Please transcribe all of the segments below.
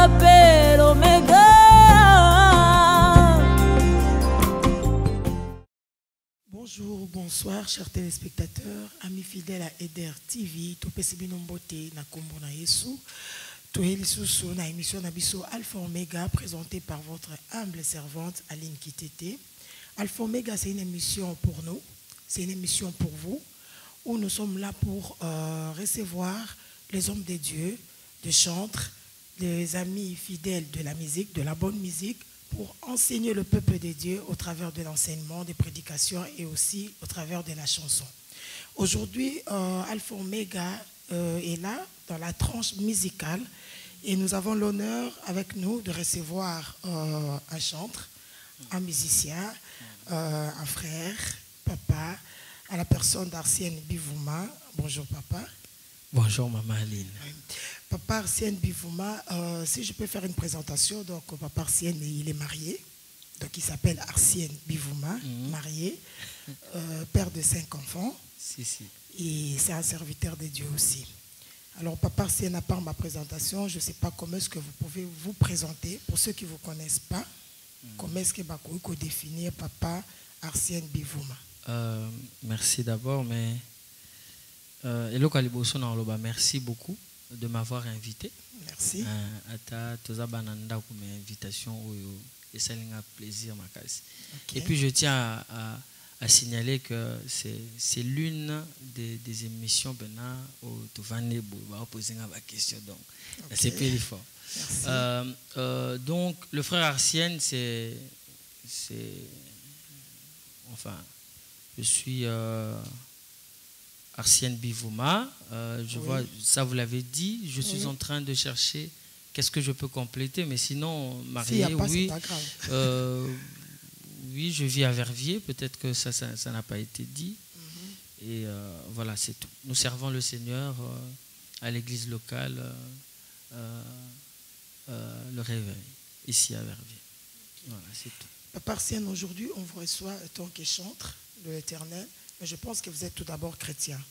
Alpha et l'Oméga. Bonjour, bonsoir, chers téléspectateurs, amis fidèles à Eder TV, Topesibi Nombote, Nakombo na Yesu, Toheli Susu, na émission Nabiso Alpha Omega, présentée par votre humble servante Aline Kitete. Alpha Omega, c'est une émission pour nous, c'est une émission pour vous, où nous sommes là pour recevoir les hommes de Dieu, des chantres, des amis fidèles de la musique, de la bonne musique, pour enseigner le peuple de Dieu au travers de l'enseignement, des prédications et aussi au travers de la chanson. Aujourd'hui, Alpha Omega est là dans la tranche musicale et nous avons l'honneur avec nous de recevoir un chantre, un musicien, un frère, papa, à la personne d'Arsène Bivouma. Bonjour papa. Bonjour maman Aline. Papa Arsène Bivouma, si je peux faire une présentation, donc papa Arsène, il est marié, donc il s'appelle Arsène Bivouma, marié, père de 5 enfants, et c'est un serviteur de Dieu aussi. Alors papa Arsène, à part ma présentation, je ne sais pas comment est-ce que vous pouvez vous présenter, pour ceux qui ne vous connaissent pas, comment est-ce que vous pouvez définir papa Arsène Bivouma. Merci d'abord, mais merci beaucoup de m'avoir invité. Merci. Invitation et ça a plaisir. Et puis je tiens à signaler que c'est l'une des émissions où tu vas poser une question. Donc c'est plus fort. Donc le frère Arsène, enfin, je suis Arsène Bivouma, je vois, ça vous l'avez dit, je suis en train de chercher qu'est-ce que je peux compléter, mais sinon, marié, oui, je vis à Verviers, peut-être que ça n'a pas été dit, et voilà, c'est tout. Nous servons le Seigneur à l'église locale, le Réveil, ici à Verviers. Voilà, c'est tout. Papa Arsène, aujourd'hui, on vous reçoit en tant que chantre de l'Éternel. Mais je pense que vous êtes tout d'abord chrétien.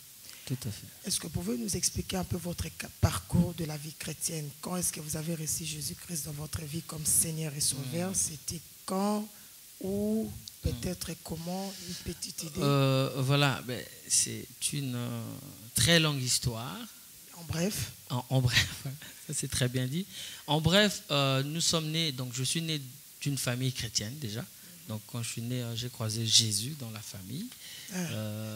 Tout à fait. Est-ce que vous pouvez nous expliquer un peu votre parcours de la vie chrétienne? Quand est-ce que vous avez reçu Jésus-Christ dans votre vie comme Seigneur et Sauveur? C'était quand? Où? Peut-être comment? Une petite idée? Voilà, c'est une très longue histoire. En bref? En bref, ça c'est très bien dit. En bref, nous sommes nés, donc je suis né d'une famille chrétienne déjà. Donc quand je suis né, j'ai croisé Jésus dans la famille.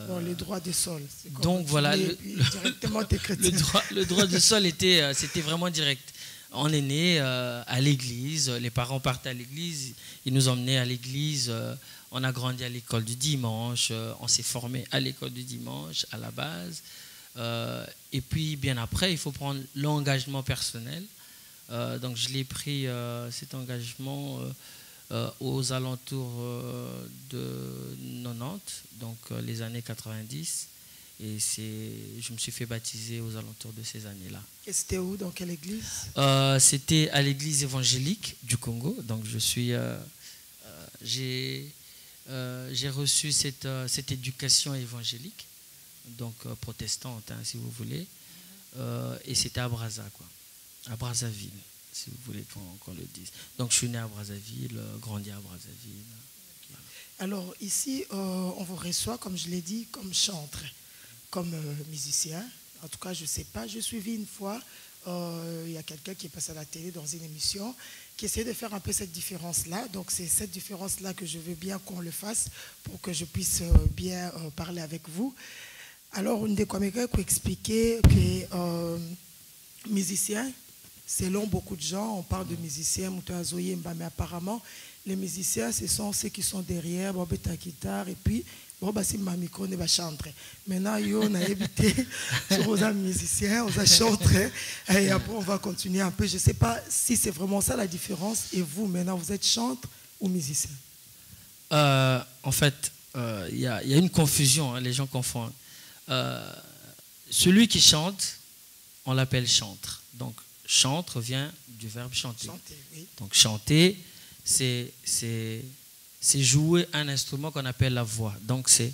Bon, les droits du sol. Donc voilà, directement t'es chrétien. le droit du sol c'était vraiment direct. On est né à l'église, les parents partaient à l'église, ils nous emmenaient à l'église, on a grandi à l'école du dimanche, on s'est formé à l'école du dimanche à la base. Et puis bien après, il faut prendre l'engagement personnel. Donc je l'ai pris cet engagement aux alentours de 90, donc les années 90, et je me suis fait baptiser aux alentours de ces années-là. Et c'était où, dans quelle église? C'était à l'église évangélique du Congo, donc j'ai reçu cette éducation évangélique, donc protestante, hein, si vous voulez, et c'était à Brazza, quoi, à Brazzaville, si vous voulez qu'on le dise. Donc je suis né à Brazzaville, grandi à Brazzaville. Okay. Alors ici, on vous reçoit, comme je l'ai dit, comme chantre, comme musicien. En tout cas, je ne sais pas, j'ai suivi une fois, il y a quelqu'un qui est passé à la télé dans une émission, qui essaie de faire un peu cette différence-là. Donc c'est cette différence-là que je veux bien qu'on le fasse pour que je puisse bien parler avec vous. Alors, une des comédiens qui expliquait que musicien, selon beaucoup de gens, on parle de musiciens, mais apparemment, les musiciens, ce sont ceux qui sont derrière, la guitare, et puis, c'est ma micro, ne va chanter. Maintenant, on a évité sur aux musiciens, aux chantres, et après, on va continuer un peu. Je ne sais pas si c'est vraiment ça la différence, et vous, maintenant, vous êtes chantre ou musicien? En fait, il y a une confusion, hein, les gens confondent. Celui qui chante, on l'appelle chantre. Donc, chantre vient du verbe chanter. Chanter, oui. Donc chanter, c'est jouer un instrument qu'on appelle la voix. Donc c'est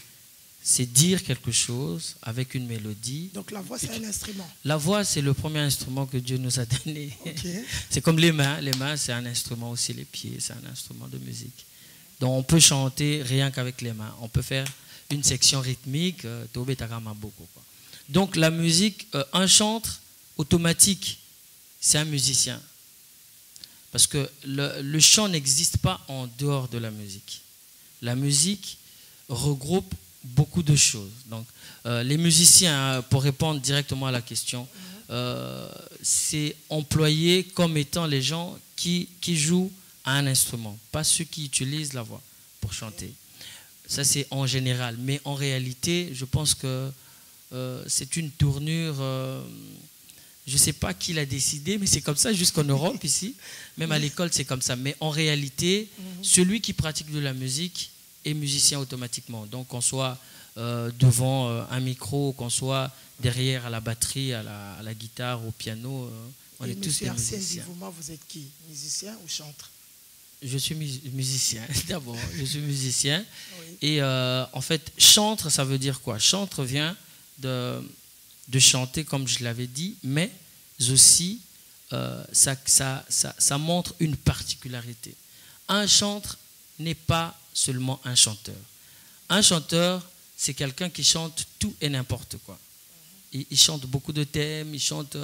c'est dire quelque chose avec une mélodie. Donc la voix, c'est un instrument. La voix, c'est le premier instrument que Dieu nous a donné. Okay. C'est comme les mains. Les mains, c'est un instrument aussi. Les pieds, c'est un instrument de musique. Donc on peut chanter rien qu'avec les mains. On peut faire une section rythmique. Donc la musique, un chantre automatique, c'est un musicien. Parce que le chant n'existe pas en dehors de la musique. La musique regroupe beaucoup de choses. Donc, les musiciens, pour répondre directement à la question, c'est employé comme étant les gens qui jouent à un instrument, pas ceux qui utilisent la voix pour chanter. Ça, c'est en général. Mais en réalité, je pense que c'est une tournure... je ne sais pas qui l'a décidé, mais c'est comme ça jusqu'en Europe ici. Même à l'école, c'est comme ça. Mais en réalité, celui qui pratique de la musique est musicien automatiquement. Donc qu'on soit devant un micro, qu'on soit derrière à la batterie, à la guitare, au piano, on est tous des musiciens. Vous êtes qui? Musicien ou chantre? Je suis musicien, d'abord. Je suis musicien. Oui. Et en fait, chantre, ça veut dire quoi? Chantre vient de chanter, comme je l'avais dit, mais aussi, ça montre une particularité. Un chantre n'est pas seulement un chanteur. Un chanteur, c'est quelqu'un qui chante tout et n'importe quoi. Il chante beaucoup de thèmes, il chante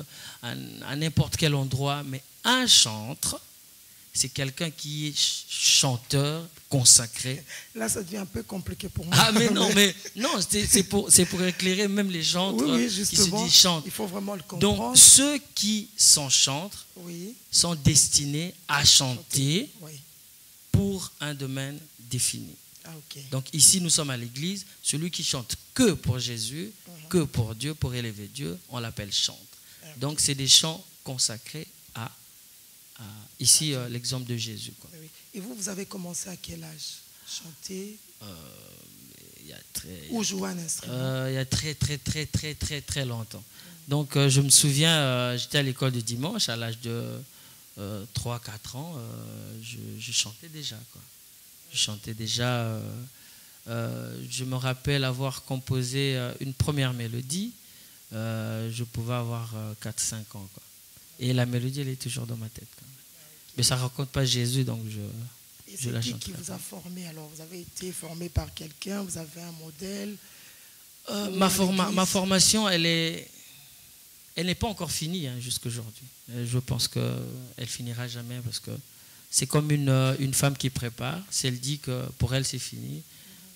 à n'importe quel endroit, mais un chantre, c'est quelqu'un qui est chanteur consacré. Là, ça devient un peu compliqué pour moi. Ah, mais non, c'est pour éclairer même les chantres qui se disent chantres. Il faut vraiment le comprendre. Donc, ceux qui sont chantres sont destinés à chanter pour un domaine défini. Ah, okay. Donc ici, nous sommes à l'église. Celui qui chante que pour Jésus, que pour Dieu, pour élever Dieu, on l'appelle chantre. Okay. Donc c'est des chants consacrés à ici, l'exemple de Jésus, quoi. Oui. Et vous avez commencé à quel âge? Chanter ou jouer un instrument? Il y a très longtemps. Donc je me souviens, j'étais à l'école du dimanche, à l'âge de 3-4 ans, je chantais déjà, quoi. Je chantais déjà. Je me rappelle avoir composé une première mélodie. Je pouvais avoir 4-5 ans, quoi. Et la mélodie, elle est toujours dans ma tête, quoi. Mais ça ne raconte pas Jésus, donc je la chante. Qui vous a formé alors? Vous avez été formé par quelqu'un? Vous avez un modèle? Ma formation, elle n'est pas encore finie, jusqu'à aujourd'hui. Je pense qu'elle finira jamais parce que c'est comme une femme qui prépare. Si elle dit que pour elle c'est fini,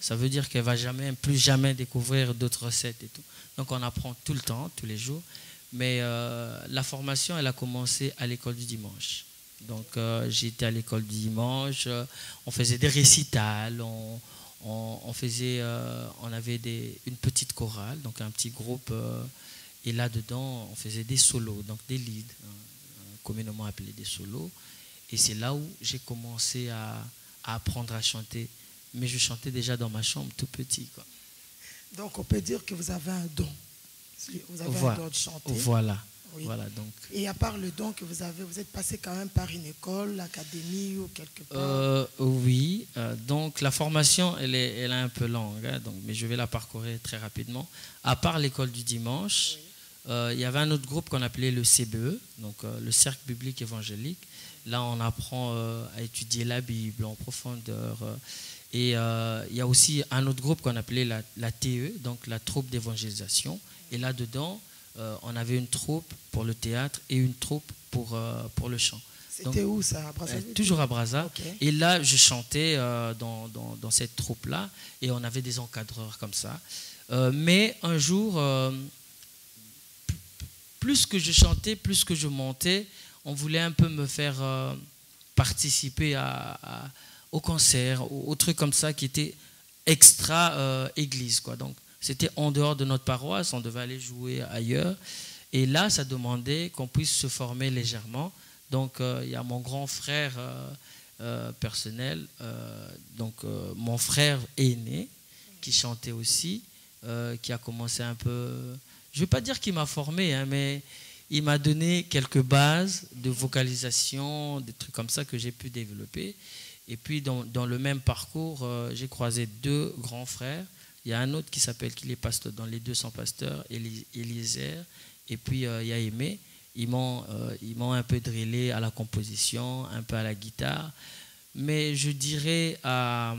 ça veut dire qu'elle ne va plus jamais découvrir d'autres recettes et tout. Donc on apprend tout le temps, tous les jours. Mais la formation, elle a commencé à l'école du dimanche. Donc j'ai été à l'école du dimanche, on faisait des récitals, on avait une petite chorale, donc un petit groupe, et là-dedans on faisait des solos, donc des leads, communément appelés des solos. Et c'est là où j'ai commencé à apprendre à chanter. Mais je chantais déjà dans ma chambre, tout petit, quoi. Donc, on peut dire que vous avez un don. Vous avez un don de chanter. Voilà. Oui. Voilà, donc. Et à part le don que vous avez, vous êtes passé quand même par une école, l'académie ou quelque part? Oui. Donc, la formation, elle est un peu longue, donc, mais je vais la parcourir très rapidement. À part l'école du dimanche, il y avait un autre groupe qu'on appelait le CBE, donc le Cercle biblique évangélique. Là, on apprend à étudier la Bible en profondeur. Et il y a aussi un autre groupe qu'on appelait la TE, donc la troupe d'évangélisation. Et là-dedans, on avait une troupe pour le théâtre et une troupe pour le chant. C'était où ça? À Brazzaville? Toujours à Brazza. Okay. Et là, je chantais dans cette troupe-là. Et on avait des encadreurs comme ça. Mais un jour, plus que je chantais, plus que je montais, on voulait un peu me faire participer au concert, au truc comme ça qui était extra église, quoi. Donc c'était en dehors de notre paroisse, on devait aller jouer ailleurs. Et là, ça demandait qu'on puisse se former légèrement. Donc il y a mon grand frère personnel, mon frère aîné, qui chantait aussi, qui a commencé un peu... Je ne vais pas dire qu'il m'a formé, mais il m'a donné quelques bases de vocalisation, des trucs comme ça que j'ai pu développer. Et puis, dans le même parcours, j'ai croisé deux grands frères Il y a un autre qui s'appelle, qui est pasteur, dans les 200 pasteurs, Eliezer, et puis il y a Aimé. Ils m'ont un peu drillé à la composition, un peu à la guitare, mais je dirais à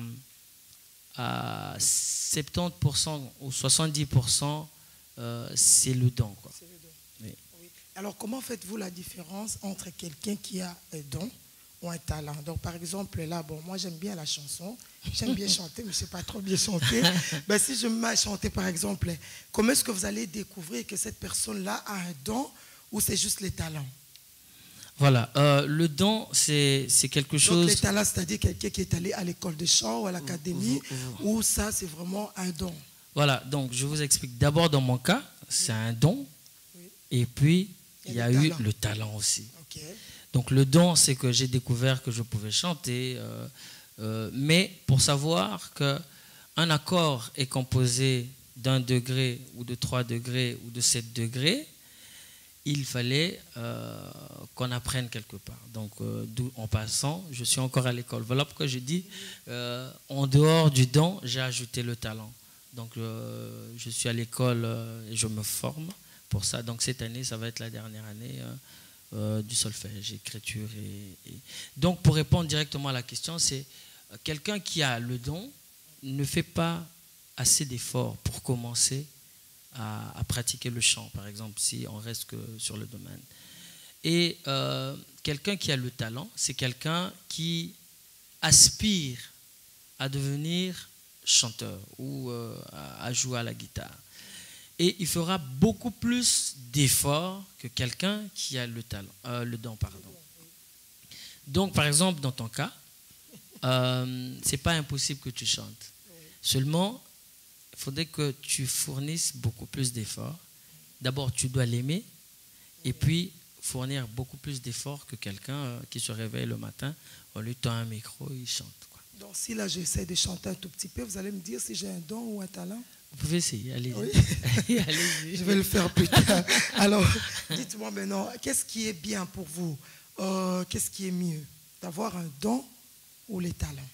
70% ou 70%, c'est le don, quoi. C'est le don. Oui. Oui. Alors, comment faites-vous la différence entre quelqu'un qui a un don ou un talent? Donc, par exemple, là, bon, moi, j'aime bien la chanson, j'aime bien chanter, mais je ne sais pas trop bien chanter. Ben, si je me mets à chanter, par exemple, comment est-ce que vous allez découvrir que cette personne-là a un don ou c'est juste les talents? Voilà, le don, c'est quelque chose... Donc, les talents, c'est-à-dire quelqu'un qui est allé à l'école de chant ou à l'académie, ou ça, c'est vraiment un don? Voilà, donc je vous explique. D'abord, dans mon cas, c'est un don, Oui. et puis il y a eu talent. le talent aussi. Ok. Donc le don, c'est que j'ai découvert que je pouvais chanter, mais pour savoir qu'un accord est composé d'1 degré ou de 3 degrés ou de 7 degrés, il fallait qu'on apprenne quelque part. Donc, en passant, je suis encore à l'école. Voilà pourquoi je dis, en dehors du don, j'ai ajouté le talent. Donc, je suis à l'école et je me forme pour ça. Donc, cette année, ça va être la dernière année du solfège, écriture. Donc, pour répondre directement à la question, c'est quelqu'un qui a le don ne fait pas assez d'efforts pour commencer à pratiquer le chant, par exemple, si on reste que sur le domaine. Et quelqu'un qui a le talent, c'est quelqu'un qui aspire à devenir chanteur ou à jouer à la guitare. Et il fera beaucoup plus d'efforts que quelqu'un qui a le talent, le don, pardon. Donc, par exemple, dans ton cas, c'est pas impossible que tu chantes. Seulement, il faudrait que tu fournisses beaucoup plus d'efforts. D'abord, tu dois l'aimer et puis fournir beaucoup plus d'efforts que quelqu'un qui se réveille le matin, on lui tend un micro, il chante, quoi. Donc, si là, j'essaie de chanter un tout petit peu, vous allez me dire si j'ai un don ou un talent? Vous pouvez essayer, allez-y. Oui. Allez-y. Je vais le faire plus tard. Alors, dites-moi maintenant, qu'est-ce qui est bien pour vous? Qu'est-ce qui est mieux? D'avoir un don ou les talents?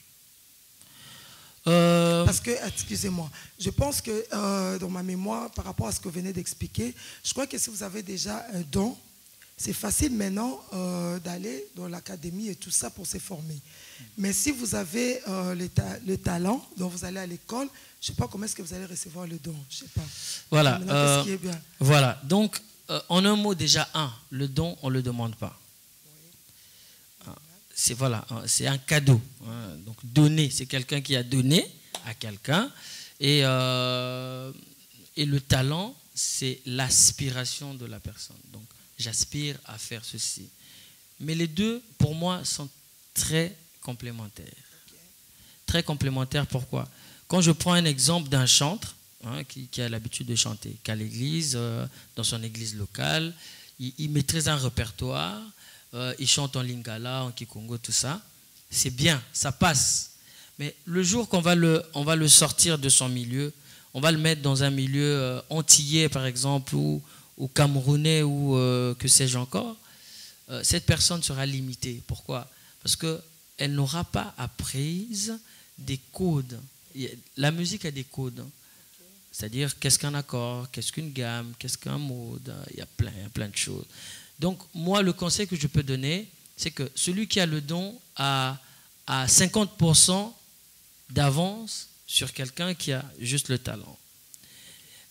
Parce que, excusez-moi, je pense que dans ma mémoire, par rapport à ce que vous venez d'expliquer, je crois que si vous avez déjà un don, c'est facile maintenant d'aller dans l'académie et tout ça pour se former. Mais si vous avez le talent, donc vous allez à l'école, je ne sais pas comment est-ce que vous allez recevoir le don. Je ne sais pas. Voilà. Qu'est-ce qui est bien? Voilà. Donc, en un mot, déjà, le don, on ne le demande pas. C'est voilà, c'est un cadeau. Donc donner, c'est quelqu'un qui a donné à quelqu'un. Et le talent, c'est l'aspiration de la personne. Donc j'aspire à faire ceci. Mais les deux, pour moi, sont très complémentaires. Très complémentaires, pourquoi? Quand je prends un exemple d'un chantre qui a l'habitude de chanter, qu'à l'église, dans son église locale, il maîtrise un répertoire. Il chante en lingala, en kikongo, tout ça. C'est bien, ça passe. Mais le jour qu'on va le sortir de son milieu, on va le mettre dans un milieu antillais, par exemple, ou camerounais, ou que sais-je encore, cette personne sera limitée. Pourquoi? Parce qu'elle n'aura pas apprise des codes. La musique a des codes. C'est-à-dire, qu'est-ce qu'un accord, qu'est-ce qu'une gamme, qu'est-ce qu'un mode, il y a plein de choses. Donc, moi, le conseil que je peux donner, c'est que celui qui a le don a 50% d'avance sur quelqu'un qui a juste le talent.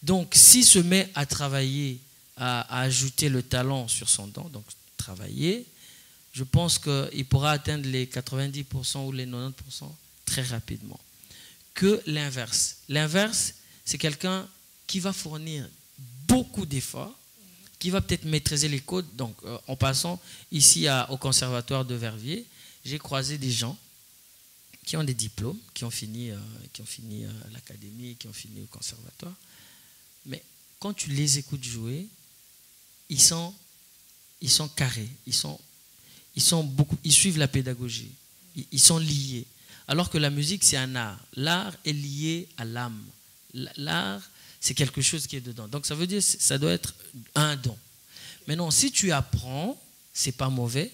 Donc, s'il se met à travailler, à ajouter le talent sur son don, donc travailler, je pense qu'il pourra atteindre les 90% ou les 90% très rapidement. Que l'inverse. L'inverse, c'est quelqu'un qui va fournir beaucoup d'efforts, qui va peut-être maîtriser les codes. Donc, en passant ici au conservatoire de Verviers, j'ai croisé des gens qui ont des diplômes, qui ont fini l'académie, qui ont fini le conservatoire. Mais quand tu les écoutes jouer, ils sont carrés, ils suivent la pédagogie, ils sont liés. Alors que la musique, c'est un art. L'art est lié à l'âme. L'art, c'est quelque chose qui est dedans. Donc ça veut dire que ça doit être un don. Maintenant, si tu apprends, c'est pas mauvais,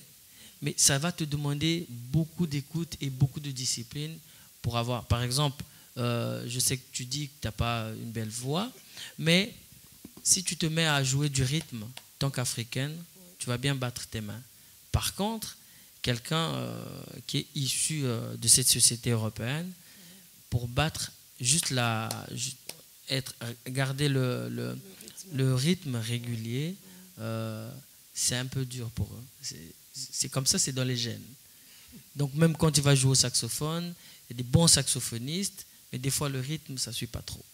mais ça va te demander beaucoup d'écoute et beaucoup de discipline pour avoir. Par exemple, Je sais que tu dis que tu n'as pas une belle voix, mais si tu te mets à jouer du rythme, tant qu'africaine, tu vas bien battre tes mains. Par contre, quelqu'un qui est issu de cette société européenne, pour battre juste garder le rythme régulier, c'est un peu dur pour eux. C'est comme ça, c'est dans les gènes. Donc même quand tu vas jouer au saxophone, il y a des bons saxophonistes, mais des fois le rythme, ça ne suit pas trop.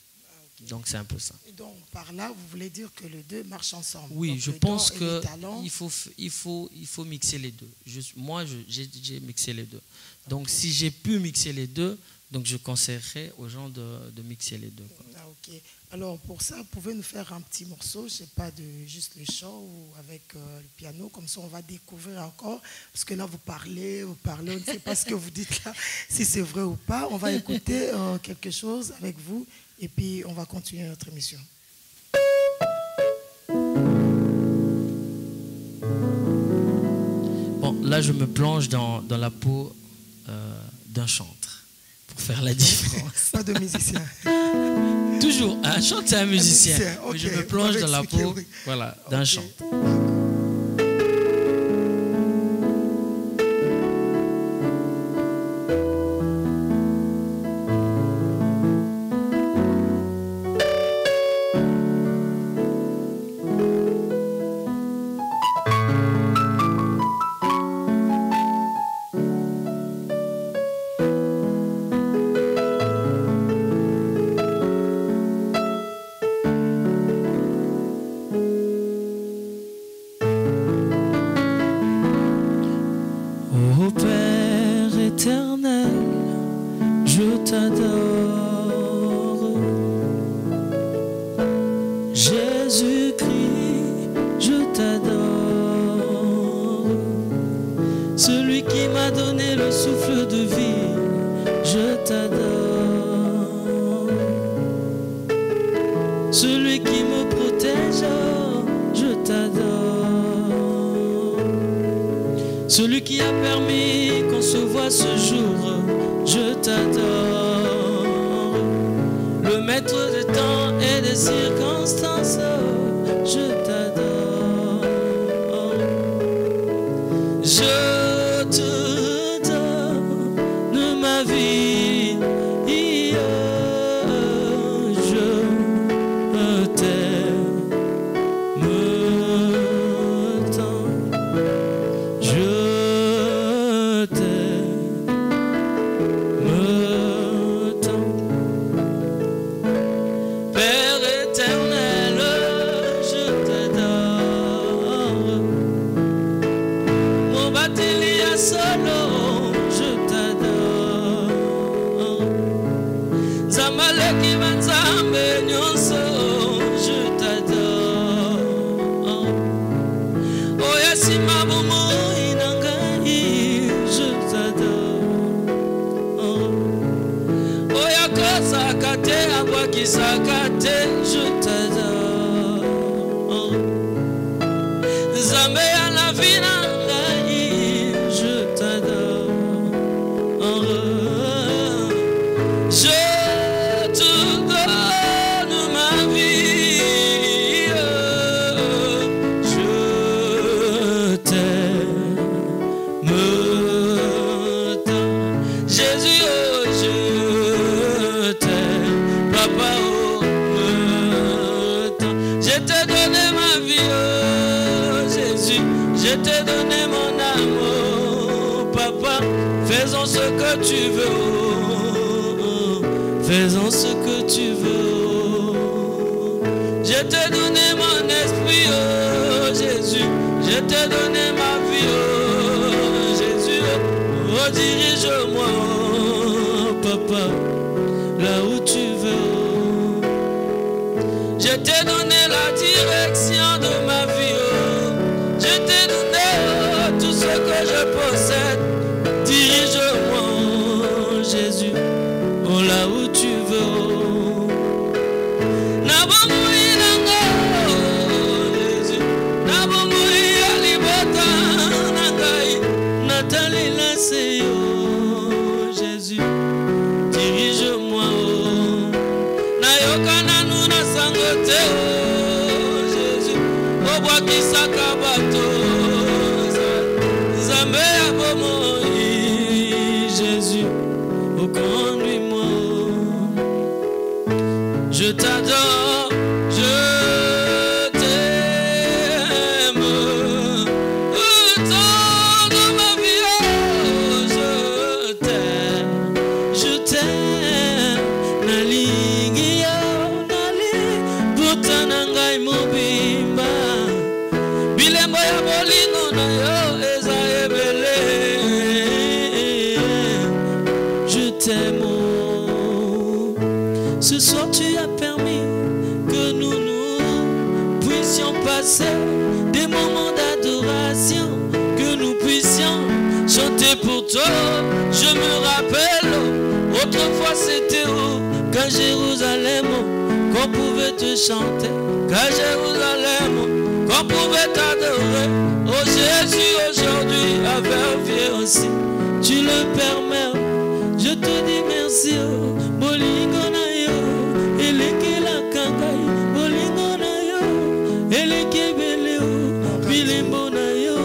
Donc c'est un peu ça. Et donc par là, vous voulez dire que les deux marchent ensemble? Oui, donc, je pense qu'il faut mixer les deux. Moi, j'ai mixé les deux. Donc si j'ai pu mixer les deux, donc je conseillerais aux gens de mixer les deux. Ah, ok. Alors pour ça, vous pouvez nous faire un petit morceau, je ne sais pas, de juste le chant ou avec le piano, comme ça on va découvrir encore, parce que là vous parlez, on ne sait pas ce que vous dites là, si c'est vrai ou pas. On va écouter quelque chose avec vous et puis on va continuer notre émission. Bon, là je me plonge dans la peau d'un chantre, pour faire la différence. Pas de musicien. Toujours, un chantre c'est un musicien. Okay. Mais je me plonge dans la peau d'un chantre. Celui qui a permis qu'on se voit ce jour, je t'adore. Le maître des temps et des circonstances, je t'adore. Je te donne ma vie, je t'aime tant. Sakate, je t'adore. Zambe à la vie nangai, je t'adore. Je te donne ma vie, je t'aime tant. Jésus, oh, je t'aime. Papa, oh, je t'ai donné ma vie, oh Jésus, je t'ai donné mon amour. Papa, faisons ce que tu veux, oh, faisons ce que tu veux, oh. Je t'ai donné mon esprit, oh Jésus, je t'ai donné ma vie, oh Jésus, oh dirige-moi, oh, Papa, là où tu veux. Je t'ai donné la direction de ma vie, oh. Je t'ai donné tout ce que je possède. Dirige-moi, oh, Jésus, oh, là où tu veux. Nabomoui nanga, oh, Jésus, nabomoui alibota nangai, Nathalie Lassé, oh, Jésus, dirige-moi, oh. qu'on pouvait te chanter, qu'à Jérusalem, qu'on pouvait t'adorer. Oh Jésus, aujourd'hui, à Verviers aussi, tu le permets. Je te dis merci, oh, bolingo na yo, eleke la kangai, bolingo na yo, eleke bele o, bilimbo na yo,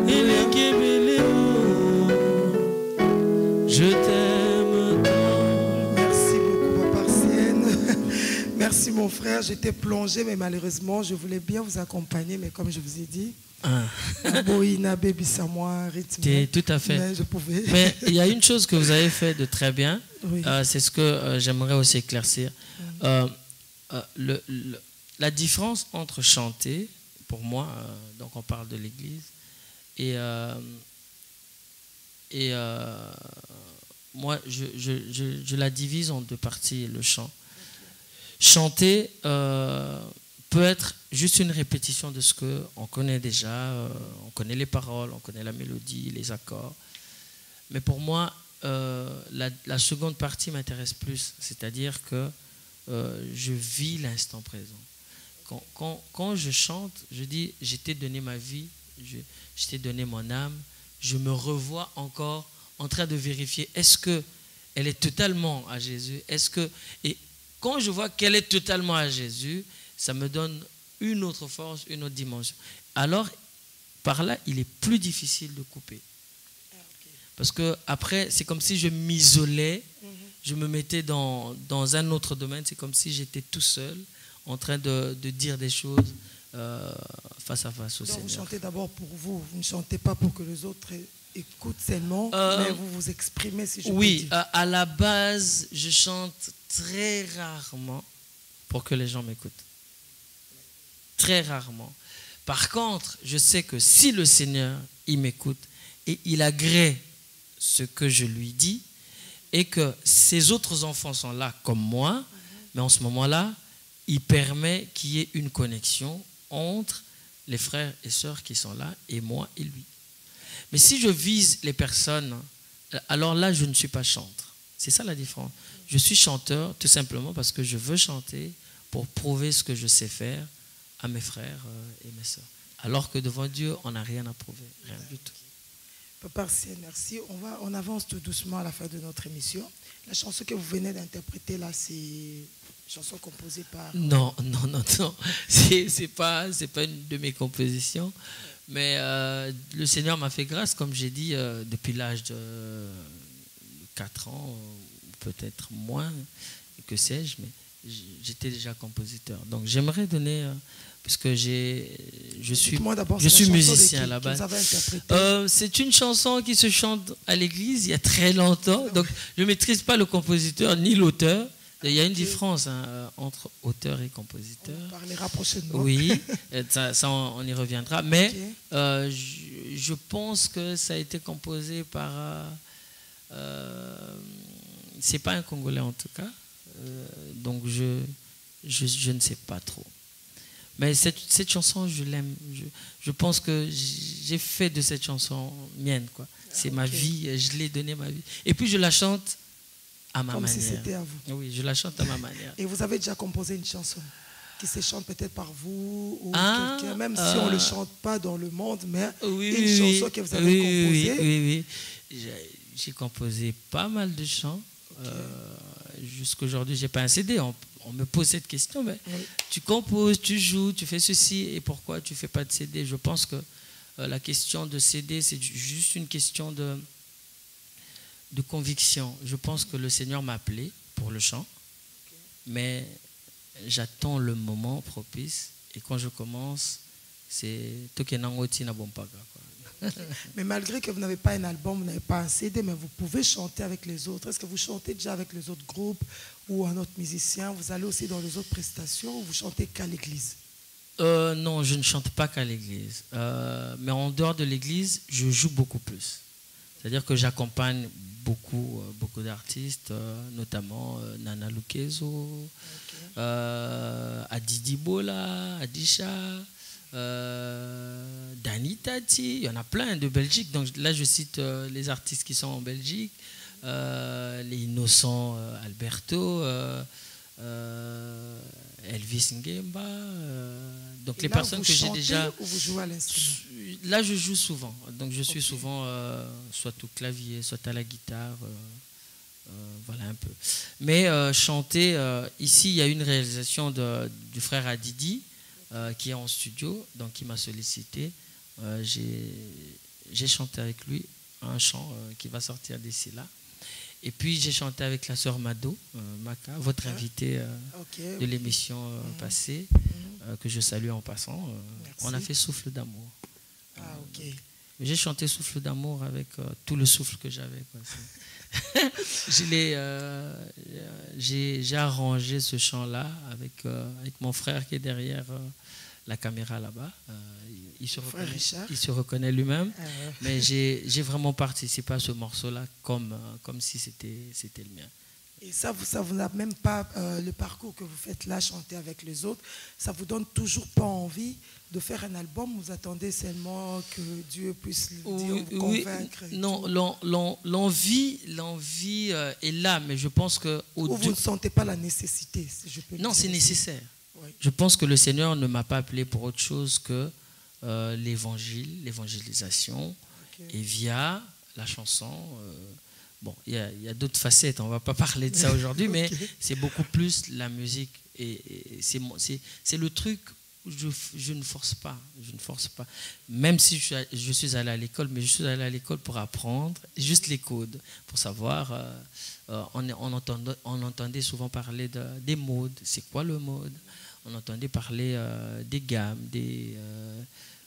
eleke bele o. Je t'aime tant. Merci beaucoup, Papa Arsène. Merci, mon frère. J'étais plongé, mais malheureusement, je voulais bien vous accompagner, mais comme je vous ai dit, Boïna, Baby Samoa, rythme. Tout à fait. Mais je pouvais. Mais il y a une chose que vous avez fait de très bien, Oui. c'est ce que j'aimerais aussi éclaircir. La différence entre chanter, pour moi, donc on parle de l'église, et moi je la divise en deux parties, le chant. Chanter peut être juste une répétition de ce qu'on connaît déjà, on connaît les paroles, on connaît la mélodie, les accords. Mais pour moi, la seconde partie m'intéresse plus, c'est-à-dire que je vis l'instant présent. Quand je chante, je dis, je t'ai donné ma vie, je t'ai donné mon âme, je me revois encore en train de vérifier, est-ce qu'elle est totalement à Jésus? Et quand je vois qu'elle est totalement à Jésus, ça me donne une autre force, une autre dimension. Alors, par là, il est plus difficile de couper. Parce que après, c'est comme si je m'isolais, je me mettais dans un autre domaine, c'est comme si j'étais tout seul, en train de dire des choses face à face au Seigneur. Vous chantez d'abord pour vous, vous ne chantez pas pour que les autres écoutent seulement, mais vous vous exprimez, si je peux dire. Oui, à la base, je chante très rarement pour que les gens m'écoutent. Très rarement. Par contre, je sais que si le Seigneur, il m'écoute et il agrée ce que je lui dis et que ses autres enfants sont là comme moi, mais en ce moment-là, il permet qu'il y ait une connexion entre les frères et sœurs qui sont là et moi et lui. Mais si je vise les personnes, alors là, je ne suis pas chanteur. C'est ça la différence. Je suis chanteur tout simplement parce que je veux chanter pour prouver ce que je sais faire à mes frères et mes sœurs. Alors que devant Dieu, on n'a rien à prouver, rien du tout. Papa Arsène, merci. On avance tout doucement à la fin de notre émission. La chanson que vous venez d'interpréter là, c'est une chanson composée par... Non. C'est pas une de mes compositions. Mais le Seigneur m'a fait grâce, comme j'ai dit, depuis l'âge de 4 ans, peut-être moins, que sais-je, mais j'étais déjà compositeur. Donc j'aimerais donner, puisque je suis musicien à la base. C'est une chanson qui se chante à l'église il y a très longtemps, donc je ne maîtrise pas le compositeur ni l'auteur. Il y a une différence entre auteur et compositeur. On parlera prochainement. Oui, ça on y reviendra. Mais je pense que ça a été composé par... c'est pas un Congolais en tout cas. Donc je ne sais pas trop. Mais cette chanson, je l'aime. Je pense que j'ai fait de cette chanson mienne, quoi. C'est ma vie, je l'ai donné ma vie. Et puis je la chante à ma manière. Comme si c'était à vous. Oui, je la chante à ma manière. Et vous avez déjà composé une chanson qui se chante peut-être par vous ou quelqu'un, même si on ne le chante pas dans le monde, mais une chanson que vous avez composée. Oui. J'ai composé pas mal de chants. Jusqu'aujourd'hui, je n'ai pas un CD. On me pose cette question, mais tu composes, tu joues, tu fais ceci, et pourquoi tu ne fais pas de CD? Je pense que la question de CD, c'est juste une question de conviction. Je pense que le Seigneur m'a appelé pour le chant, mais j'attends le moment propice, et quand je commence, c'est Tokenangoti na Bompaga. Mais malgré que vous n'avez pas un album, vous n'avez pas un CD, mais vous pouvez chanter avec les autres. Est-ce que vous chantez déjà avec les autres groupes ou un autre musicien? Vous allez aussi dans les autres prestations ou vous chantez qu'à l'église? Non, je ne chante pas qu'à l'église. Mais en dehors de l'église, je joue beaucoup plus. C'est-à-dire que j'accompagne beaucoup d'artistes, notamment Nana Lukezo, Adidi Bola, Adisha, Dani Tati, il y en a plein de Belgique. Donc là, je cite les artistes qui sont en Belgique, les Innocents Alberto, Elvis Ngemba. Donc Et les là, personnes vous que j'ai chantez déjà... ou vous jouez à l'instrument? Là, je joue souvent. Donc je suis souvent soit au clavier, soit à la guitare. Voilà un peu. Mais chanter, ici, il y a une réalisation du frère Adidi qui est en studio, donc qui m'a sollicité. J'ai chanté avec lui un chant qui va sortir d'ici là. Et puis j'ai chanté avec la sœur Mado, Maka, votre invitée de l'émission passée, que je salue en passant. On a fait Souffle d'amour. Ah, ok. J'ai chanté Souffle d'amour avec tout le souffle que j'avais. J'ai arrangé ce chant-là avec mon frère qui est derrière la caméra là-bas. Il se reconnaît lui-même. Mais j'ai vraiment participé à ce morceau-là comme si c'était le mien. Et ça vous n'a même pas, le parcours que vous faites là, chanter avec les autres, ça vous donne toujours pas envie de faire un album? Vous attendez seulement que Dieu puisse vous convaincre? Non, l'envie est là, mais je pense que... Ou vous ne sentez pas la nécessité, si je peux le dire? Non, c'est nécessaire. Oui. Je pense que le Seigneur ne m'a pas appelé pour autre chose que l'évangile, l'évangélisation, et via la chanson... Bon, il y a d'autres facettes, on ne va pas parler de ça aujourd'hui, mais c'est beaucoup plus la musique. Et c'est le truc où je ne force pas. Même si je suis allé à l'école, mais je suis allé à l'école pour apprendre juste les codes, pour savoir. On entendait souvent parler des modes. C'est quoi le mode? On entendait parler des gammes,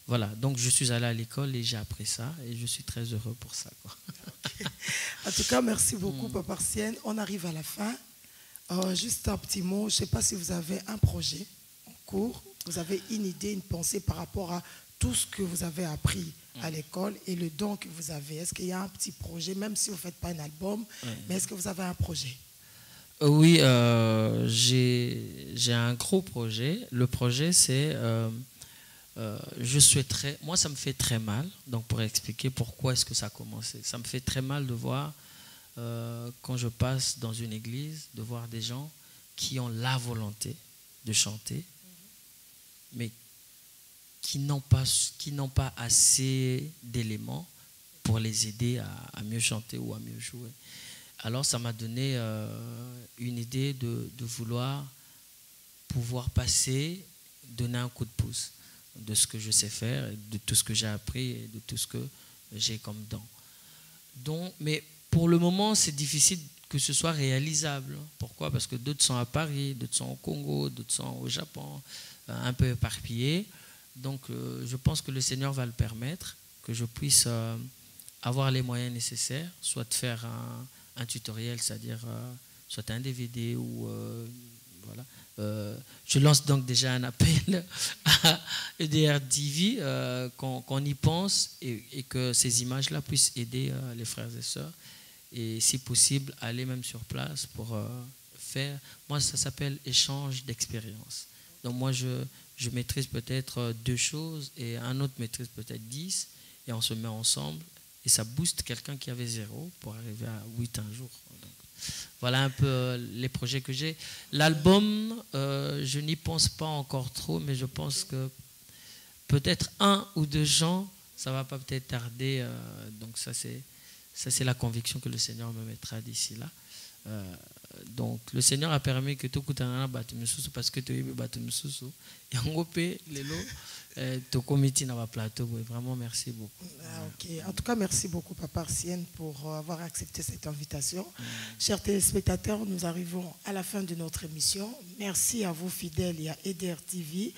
voilà, donc je suis allé à l'école et j'ai appris ça et je suis très heureux pour ça. Quoi. Okay. En tout cas, merci beaucoup, Papa Sienne. On arrive à la fin. Juste un petit mot, je ne sais pas si vous avez un projet en cours, vous avez une idée, une pensée par rapport à tout ce que vous avez appris à l'école et le don que vous avez. Est-ce qu'il y a un petit projet, même si vous ne faites pas un album, mais est-ce que vous avez un projet? Oui, j'ai un gros projet. Le projet, c'est... moi ça me fait très mal, donc pour expliquer pourquoi est-ce que ça a commencé. Ça me fait très mal de voir, quand je passe dans une église, de voir des gens qui ont la volonté de chanter, mais qui n'ont pas assez d'éléments pour les aider à mieux chanter ou à mieux jouer. Alors ça m'a donné une idée de vouloir pouvoir donner un coup de pouce de ce que je sais faire, de tout ce que j'ai appris et de tout ce que j'ai comme don. Mais pour le moment, c'est difficile que ce soit réalisable. Pourquoi? Parce que d'autres sont à Paris, d'autres sont au Congo, d'autres sont au Japon, un peu éparpillés. Donc je pense que le Seigneur va le permettre, que je puisse avoir les moyens nécessaires, soit de faire un tutoriel, c'est-à-dire soit un DVD ou... voilà. Je lance donc déjà un appel à EDR TV qu'on y pense et que ces images-là puissent aider les frères et sœurs et si possible aller même sur place pour faire. Moi ça s'appelle échange d'expérience. Donc moi je maîtrise peut-être 2 choses et un autre maîtrise peut-être 10 et on se met ensemble et ça booste quelqu'un qui avait 0 pour arriver à 8 un jour. Donc, voilà un peu les projets que j'ai. L'album, je n'y pense pas encore trop, mais je pense que peut-être 1 ou 2 chants, ça va pas peut-être tarder. Donc ça c'est la conviction que le Seigneur me mettra d'ici là. Donc le Seigneur a permis que tout kutana batumisusu parce que tu es batumisusu. Et on opé lelo to comité na ba plateau. Vraiment merci beaucoup. Ok. En tout cas, merci beaucoup, Papa Sienne, pour avoir accepté cette invitation. Chers téléspectateurs, nous arrivons à la fin de notre émission. Merci à vous, fidèles, et à EDR TV.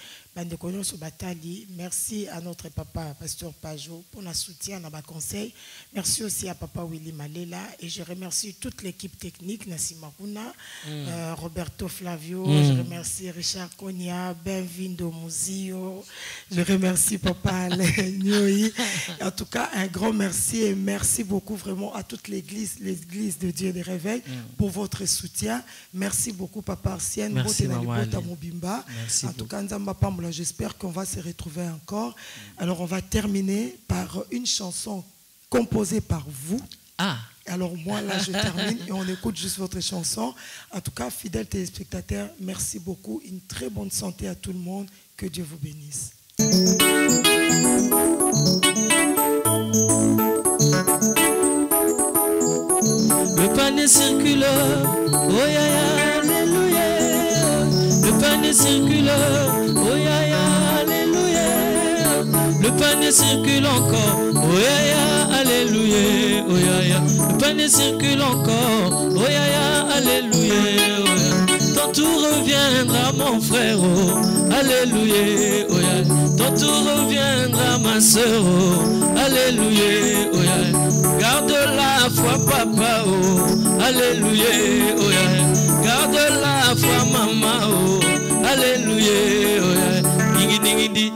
Merci à notre papa, Pasteur Pajot, pour notre soutien, notre conseil. Merci aussi à papa Willy Malela. Et je remercie toute l'équipe technique, Nassima Runa, Roberto Flavio. Je remercie Richard Konya, Benvindo Muzio. Je remercie papa Nyoyi. En tout cas, un grand merci et merci beaucoup vraiment à toute l'église de Dieu des Réveils pour votre soutien. Merci beaucoup, Papa Arsène. Merci, maman. Merci en tout cas, j'espère qu'on va se retrouver encore. Alors, on va terminer par une chanson composée par vous. Ah. Alors moi, là, je termine et on écoute juste votre chanson. En tout cas, fidèles téléspectateurs, merci beaucoup. Une très bonne santé à tout le monde. Que Dieu vous bénisse. Le panier circule, oh ya ya, alléluia. Le panier circule, oh ya ya, alléluia. Le panier circule encore, oh ya ya, alléluia, oh ya ya. Le panier circule encore, oh ya ya, alléluia, oh ya. Ton tour reviendra mon frère, oh, alléluia, oh ya. Ton tour reviendra ma soeur, oh, alléluia, oh ya. Garde la foi papa, oh, alléluia, oh ya. Garde la foi maman, oh, alléluia, oh ya. Dingi dingi di,